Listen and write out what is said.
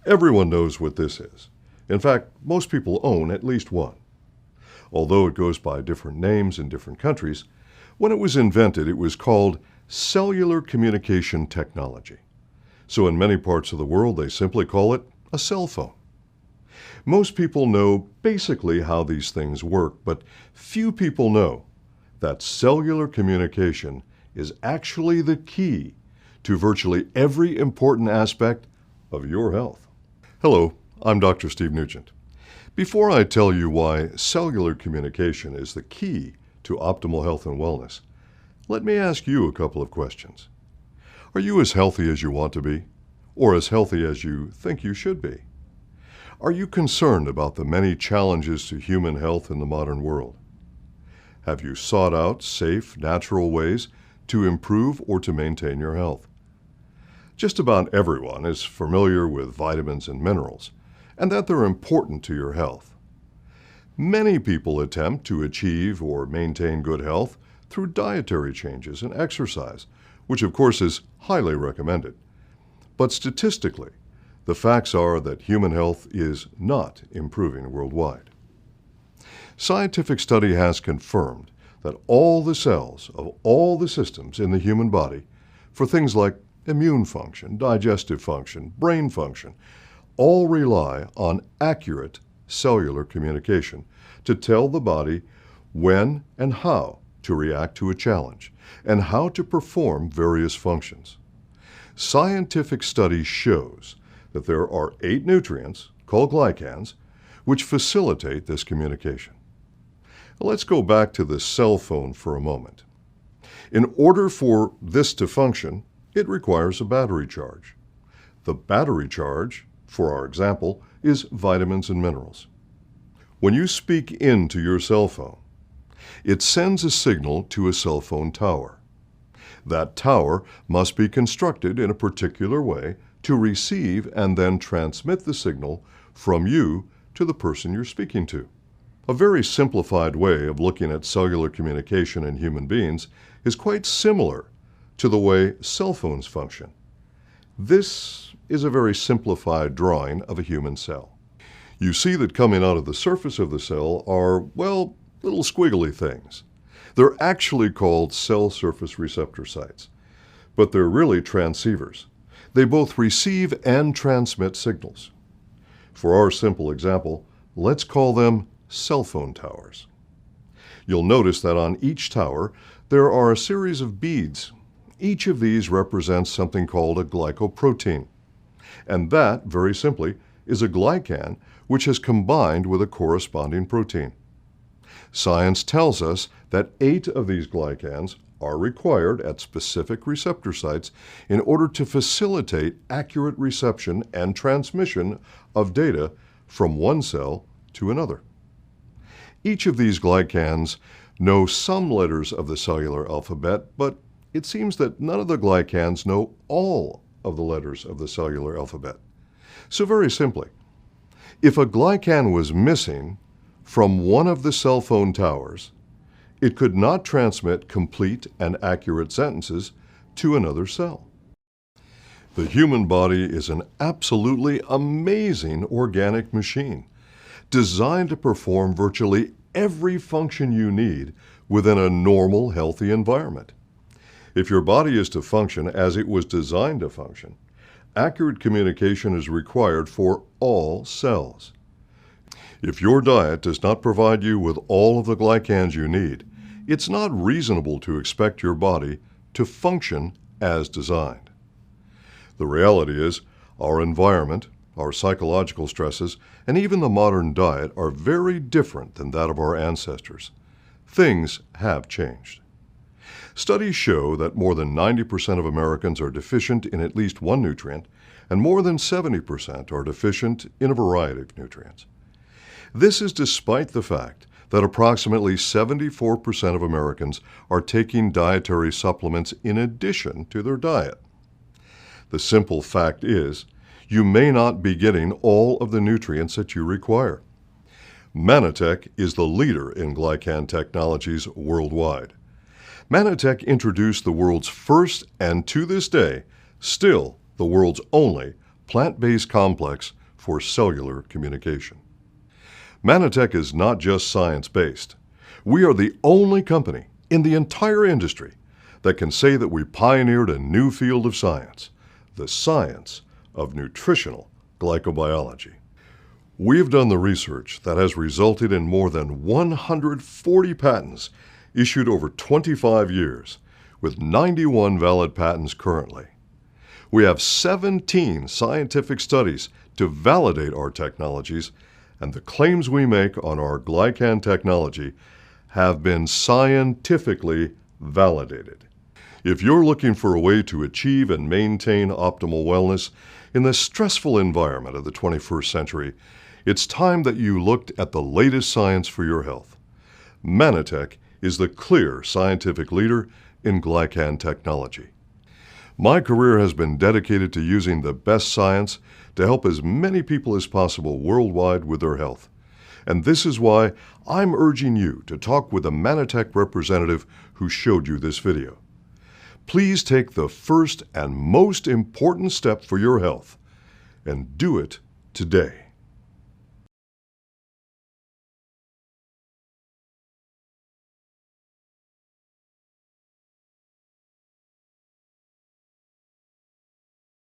Everyone knows what this is. In fact, most people own at least one. Although it goes by different names in different countries, when it was invented, it was called cellular communication technology. So in many parts of the world, they simply call it a cell phone. Most people know basically how these things work, but few people know that cellular communication is actually the key to virtually every important aspect of your health. Hello, I'm Dr. Steve Nugent. Before I tell you why cellular communication is the key to optimal health and wellness, let me ask you a couple of questions. Are you as healthy as you want to be, or as healthy as you think you should be? Are you concerned about the many challenges to human health in the modern world? Have you sought out safe, natural ways to improve or to maintain your health? Just about everyone is familiar with vitamins and minerals, and that they're important to your health. Many people attempt to achieve or maintain good health through dietary changes and exercise, which of course is highly recommended. But statistically, the facts are that human health is not improving worldwide. Scientific study has confirmed that all the cells of all the systems in the human body, for things like immune function, digestive function, brain function, all rely on accurate cellular communication to tell the body when and how to react to a challenge and how to perform various functions. Scientific study shows that there are 8 nutrients, called glycans, which facilitate this communication. Let's go back to the cell phone for a moment. In order for this to function, it requires a battery charge. The battery charge, for our example, is vitamins and minerals. When you speak into your cell phone, it sends a signal to a cell phone tower. That tower must be constructed in a particular way to receive and then transmit the signal from you to the person you're speaking to. A very simplified way of looking at cellular communication in human beings is quite similar to the way cell phones function. This is a very simplified drawing of a human cell. You see that coming out of the surface of the cell are, well, little squiggly things. They're actually called cell surface receptor sites, but they're really transceivers. They both receive and transmit signals. For our simple example, let's call them cell phone towers. You'll notice that on each tower there are a series of beads. Each of these represents something called a glycoprotein. And that, very simply, is a glycan which has combined with a corresponding protein. Science tells us that 8 of these glycans are required at specific receptor sites in order to facilitate accurate reception and transmission of data from one cell to another. Each of these glycans know some letters of the cellular alphabet, but it seems that none of the glycans know all of the letters of the cellular alphabet. So very simply, if a glycan was missing from one of the cell phone towers, it could not transmit complete and accurate sentences to another cell. The human body is an absolutely amazing organic machine, designed to perform virtually every function you need within a normal, healthy environment. If your body is to function as it was designed to function, accurate communication is required for all cells. If your diet does not provide you with all of the glycans you need, it's not reasonable to expect your body to function as designed. The reality is, our environment, our psychological stresses, and even the modern diet are very different than that of our ancestors. Things have changed. Studies show that more than 90% of Americans are deficient in at least one nutrient, and more than 70% are deficient in a variety of nutrients. This is despite the fact that approximately 74% of Americans are taking dietary supplements in addition to their diet. The simple fact is, you may not be getting all of the nutrients that you require. Manitech is the leader in glycan technologies worldwide. Manitech introduced the world's first and, to this day, still the world's only plant-based complex for cellular communication. Manitech is not just science-based. We are the only company in the entire industry that can say that we pioneered a new field of science, the science of nutritional glycobiology. We've done the research that has resulted in more than 140 patents issued over 25 years, with 91 valid patents currently. We have 17 scientific studies to validate our technologies, and the claims we make on our glycan technology have been scientifically validated. If you're looking for a way to achieve and maintain optimal wellness in the stressful environment of the 21st century, it's time that you looked at the latest science for your health. Manitech is the clear scientific leader in glycan technology. My career has been dedicated to using the best science to help as many people as possible worldwide with their health. And this is why I'm urging you to talk with a Manitech representative who showed you this video. Please take the first and most important step for your health, and do it today.